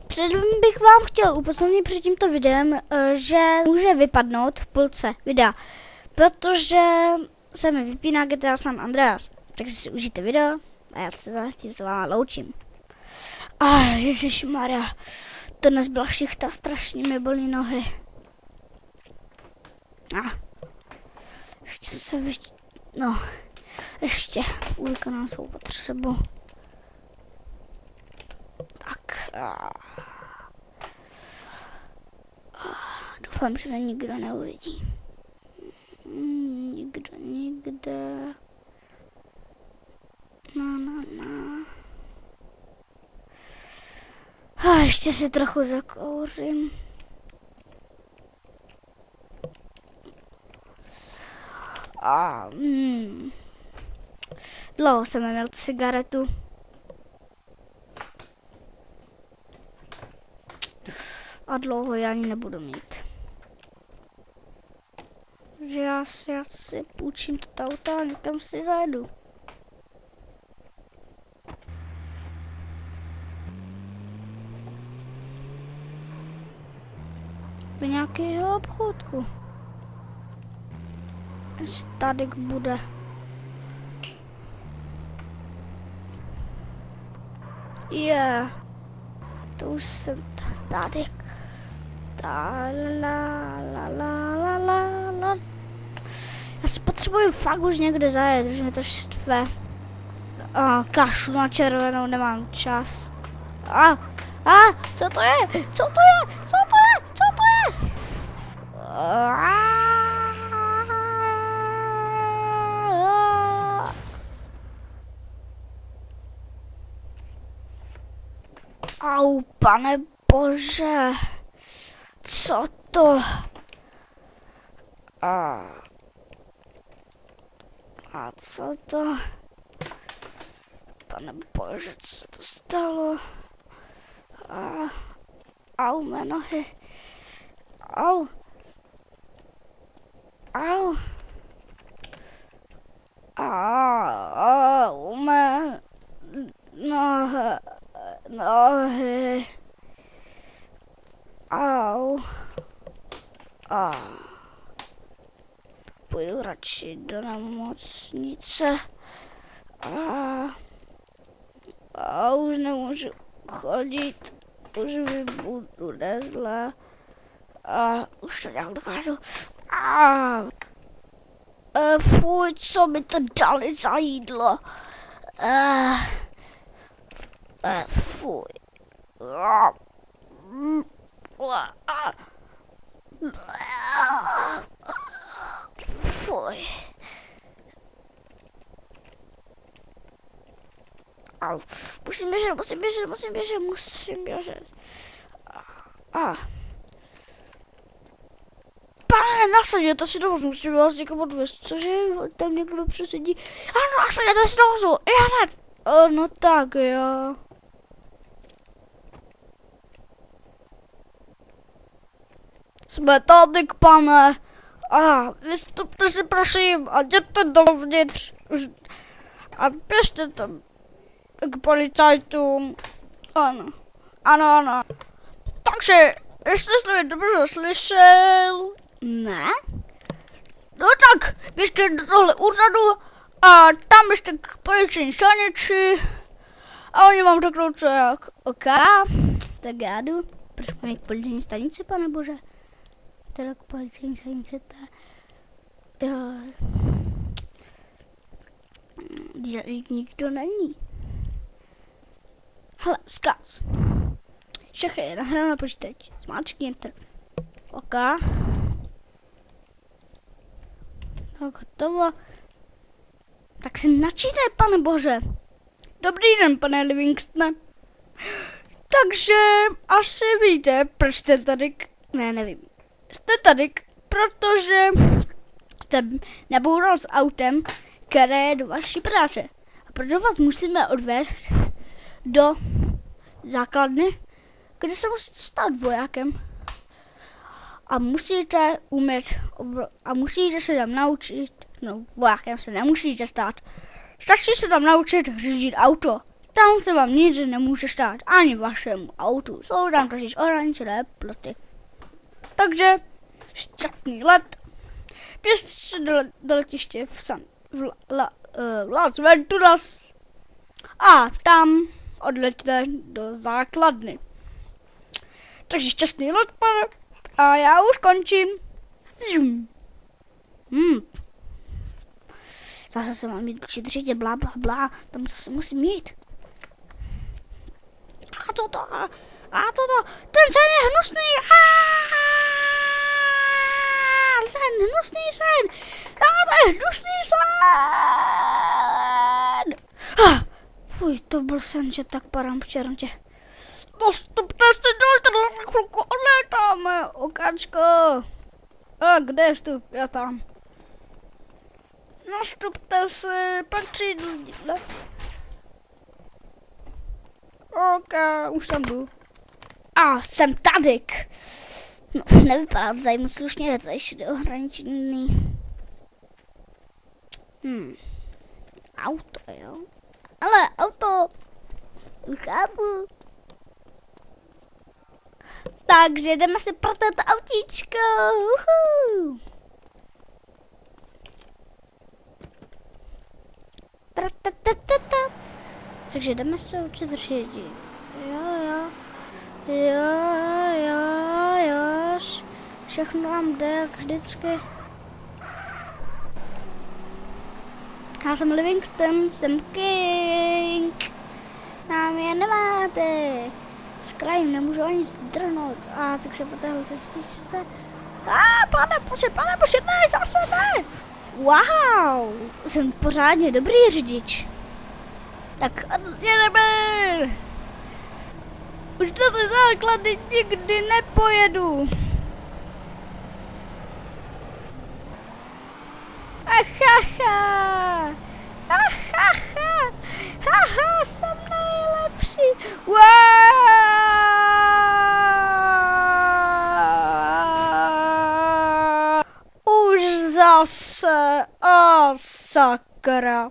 Předem bych vám chtěl upozornit před tímto videem, že může vypadnout v půlce videa, protože se mi vypíná GTA San Andreas. Takže si užijte video a já se zatím s váma loučím. Ježišmarja, to dnes byla šichta, strašně mi bolí nohy. Ještě se ještě vykonám svou potřebu. Tak. Doufám, že mě nikdo neuvidí. Nikdo nikde. Ještě si trochu zakouřím. Dlouho jsem neměl cigaretu. A dlouho já ani nebudu mít. Že já si půjčím toto auto a někam si zajedu. Do nějakého obchodku. Jestli tady bude. To už jsem tady. Já si potřebuji fakt už někde zajet, že mi to štve. Kašlu na červenou, nemám čas. Co to je? Co to je? Co to je? Co to je? Au, pane bože. Co to? A co to? Pane bože, co se to stalo? Au, mé nohy. Au. Mé nohy. Au. Půjdu radši do nemocnice. Už nemůžu chodit. Už mi bude zle. Už to nějak dokážu. Fuj, co mi to dali za jídlo. Fuj. Fuj. Musím běžet. Pane, nasadněte si do vozu, musím vás někam odvést, cože tam někdo přesedí. Ano, nasadněte si do vozu, no tak jo. Jsme tady, pane. Vystupte si prosím a jděte dovnitř. A běžte tam k policajtům. Ano. Takže, jestli jste mě dobře slyšel. Ne? No tak, běžte do tohle úřadu a tam běžte k policejní stanici a oni vám řeknou co jak. OK, tak já jdu. Proč máme k policejní stanici, pane bože? Teda k policejní stanici, nikdo není. Hele, vzkaz. Všechno je nahráno na počítač. Zmáčkni enter. OK. Tak hotovo. Tak si načítaj, pane bože. Dobrý den, pane Livingstone. Takže asi víte, proč jste tady. Nevím. Jste tady, protože jste neboural s autem, které je do vaší práce. A proto vás musíme odvést do základny kdy se musíte stát vojákem. A musíte umět, a musíte se tam naučit, no vojákem se nemusíte stát. Stačí se tam naučit řídit auto. Tam se vám nic nemůže stát, ani vašemu autu. Jsou tam totiž ohraničené ploty. Takže šťastný let. Běžte se do letiště v Las Venturas a tam odleťte do základny. Takže šťastný let, pane. A já už končím. Zase se mám jít při dřitě, blá, blá, blá. Tam zase musím jít. A toto. Ten sen je hnusný. Sen, hnusný sen. To je hnusný sen. Fuj, to byl sen, že tak padám v černotě. Dostupte se do chvilku odlétáme, okáčko. A kde je vstup? Já tam. Nastupte se, pak přijdu jídle. Ok, už tam jdu. Jsem Tadyk. No, nevypadá to tady moc slušně, je to ještě ohraničený. Auto, jo. Ale auto. Už chápu. Takže jdeme si pro toto autíčko. Takže jdeme se učit řídit. Jo. Všechno vám jde, jak vždycky. Já jsem Livingston, jsem King. Nám je nemáte. S krajem nemůžu ani zdrhnout. Tak se po téhle cestičce. Pane bože, ne, zase ne. Wow, jsem pořádně dobrý řidič. Tak jedeme. Už do té základy nikdy nepojedu. Jsem nejlepší. Wow. Už zase. Sakra.